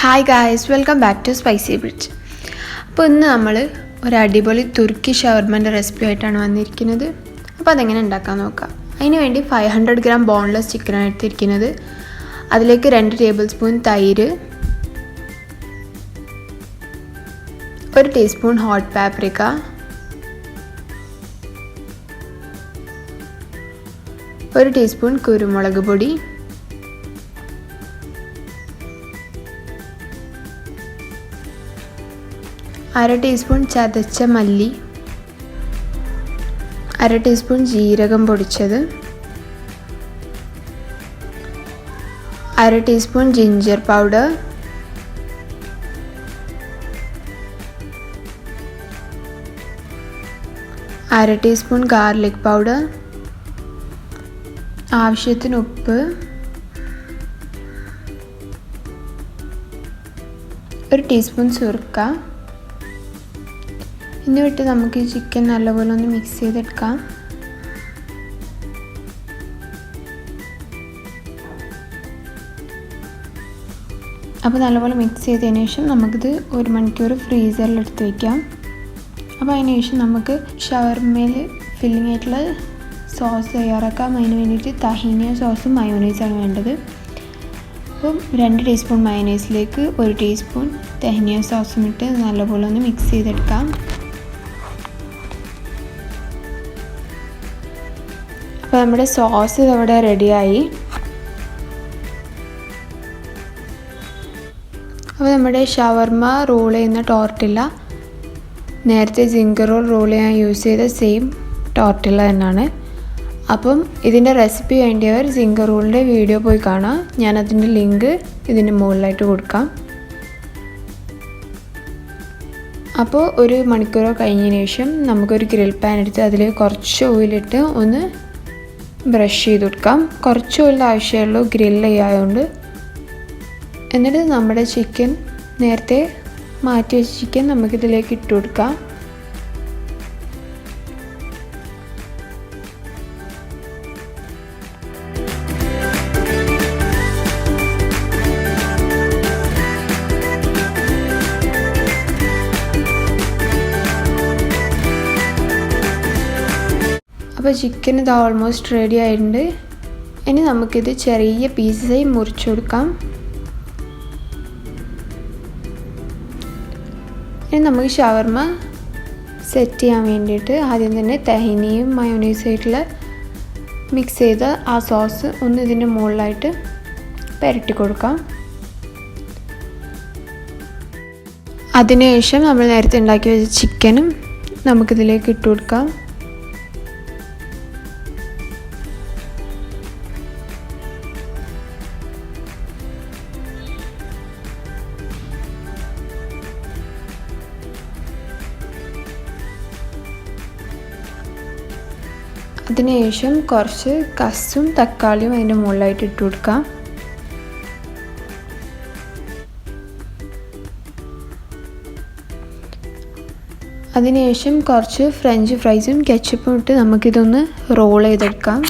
Hi guys, welcome back to Spicy Bridge. അപ്പോൾ ഇന്ന് നമ്മൾ ഒരു അടിപൊളി തുർക്കി ഷവർമൻ്റെ റെസിപ്പി ആയിട്ടാണ് വന്നിരിക്കുന്നത്. അപ്പോൾ അതെങ്ങനെ ഉണ്ടാക്കാൻ നോക്കാം. അതിന് വേണ്ടി 500 ഗ്രാം ബോൺലെസ് ചിക്കനാണ് എടുത്തിരിക്കുന്നത്. അതിലേക്ക് 2 ടേബിൾ സ്പൂൺ തൈര്, 1 ടീസ്പൂൺ ഹോട്ട് പാപ്രിക്ക, 1 ടീസ്പൂൺ കുരുമുളക് പൊടി, 1/2 ടീസ്പൂൺ ചതച്ച മല്ലി, 1/2 ടീസ്പൂൺ ജീരകം പൊടിച്ചത്, 1/2 teaspoon ginger powder, 1/2 teaspoon garlic powder, ആവശ്യത്തിന് ഉപ്പ്, 1 ടീസ്പൂൺ സുർക്ക. എന്നിട്ട് നമുക്ക് ഈ ചിക്കൻ നല്ലപോലെ ഒന്ന് മിക്സ് ചെയ്തെടുക്കാം. അപ്പോൾ നല്ലപോലെ മിക്സ് ചെയ്തതിന് ശേഷം നമുക്കിത് 1 മണിക്കൂർ ഫ്രീസറിൽ എടുത്ത് വയ്ക്കാം. അപ്പോൾ അതിന് ശേഷം നമുക്ക് ഷവർമയിൽ ഫില്ലിംഗ് ആയിട്ടുള്ള സോസ് തയ്യാറാക്കാം. അതിന് വേണ്ടിയിട്ട് തഹീന സോസും മയോനൈസാണ് വേണ്ടത്. അപ്പം 2 ടീസ്പൂൺ മയോനൈസിലേക്ക് 1 ടീസ്പൂൺ തഹീന സോസും ഇട്ട് നല്ലപോലെ ഒന്ന് മിക്സ് ചെയ്തെടുക്കാം. അപ്പോൾ നമ്മുടെ സോസ് ഇവിടെ റെഡിയായി. അപ്പോൾ നമ്മുടെ ഷവർമ റോൾ ചെയ്യുന്ന ടോർട്ടില്ല നേരത്തെ സിംഗർ റോൾ ചെയ്യാൻ യൂസ് ചെയ്ത സെയിം ടോർട്ടില്ല തന്നെയാണ്. അപ്പം ഇതിൻ്റെ റെസിപ്പി വേണ്ടിയവർ സിംഗർ റോളിൻ്റെ വീഡിയോ പോയി കാണാം. ഞാനതിൻ്റെ ലിങ്ക് ഇതിൻ്റെ മുകളിലായിട്ട് കൊടുക്കാം. അപ്പോൾ 1 മണിക്കൂർ കഴിഞ്ഞതിന് ശേഷം നമുക്കൊരു ഗ്രിൽ പാൻ എടുത്ത് അതിൽ കുറച്ച് ഓയിലിട്ട് ഒന്ന് ബ്രഷ് ചെയ്ത് കൊടുക്കാം. കുറച്ച് ഓയിൽ ആവശ്യമുള്ളൂ ഗ്രില്ല് ചെയ്യാതുകൊണ്ട്. എന്നിട്ട് നമ്മുടെ ചിക്കൻ നേരത്തെ മാറ്റി വെച്ച ചിക്കൻ നമുക്കിതിലേക്ക് ഇട്ട് കൊടുക്കാം. അപ്പോൾ ചിക്കൻ ഇത് ഓൾമോസ്റ്റ് റെഡി ആയിട്ടുണ്ട്. ഇനി നമുക്കിത് ചെറിയ പീസായി മുറിച്ച് കൊടുക്കാം. ഇനി നമുക്ക് ഷവർമ സെറ്റ് ചെയ്യാൻ വേണ്ടിയിട്ട് ആദ്യം തന്നെ തഹീനയും മയോനൈസായിട്ടുള്ള മിക്സ് ചെയ്ത ആ സോസ് ഒന്ന് ഇതിൻ്റെ മുകളിലായിട്ട് പുരട്ടി കൊടുക്കാം. അതിനുശേഷം നമ്മൾ നേരത്തെ ഉണ്ടാക്കി വെച്ച ചിക്കനും നമുക്കിതിലേക്ക് ഇട്ട് കൊടുക്കാം. അതിനുശേഷം കുറച്ച് കസും തക്കാളിയും അതിൻ്റെ മുകളിലായിട്ട് ഇട്ട് കൊടുക്കാം. അതിനുശേഷം കുറച്ച് ഫ്രഞ്ച് ഫ്രൈസും കെച്ചപ്പും ഇട്ട് നമുക്കിതൊന്ന് റോൾ ചെയ്തെടുക്കാം.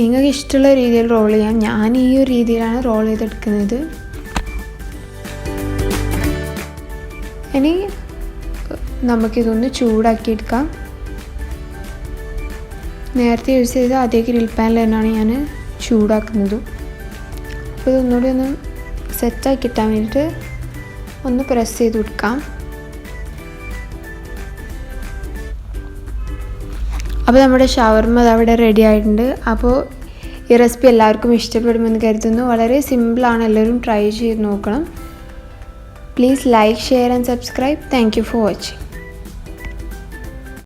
നിങ്ങൾക്ക് ഇഷ്ടമുള്ള രീതിയിൽ റോൾ ചെയ്യാം. ഞാൻ ഈ ഒരു രീതിയിലാണ് റോൾ ചെയ്തെടുക്കുന്നത്. ഇനി നമുക്കിതൊന്ന് ചൂടാക്കിയെടുക്കാം. നേരത്തെ യൂസ് ചെയ്ത അതേ ഗ്രിൽ പാനിൽ തന്നെയാണ് ഞാൻ ചൂടാക്കുന്നത്. അപ്പോൾ ഇതൊന്നുകൂടി ഒന്ന് സെറ്റാക്കി കിട്ടാൻ വേണ്ടിയിട്ട് ഒന്ന് പ്രസ് ചെയ്ത് കൊടുക്കാം. അപ്പോൾ നമ്മുടെ ഷവർമ അവിടെ റെഡി ആയിട്ടുണ്ട്. അപ്പോൾ ഈ റെസിപ്പി എല്ലാവർക്കും ഇഷ്ടപ്പെടുമെന്ന് കരുതുന്നു. വളരെ സിമ്പിളാണ്, എല്ലാവരും ട്രൈ ചെയ്ത് നോക്കണം. Please like, share and subscribe. Thank you for watching.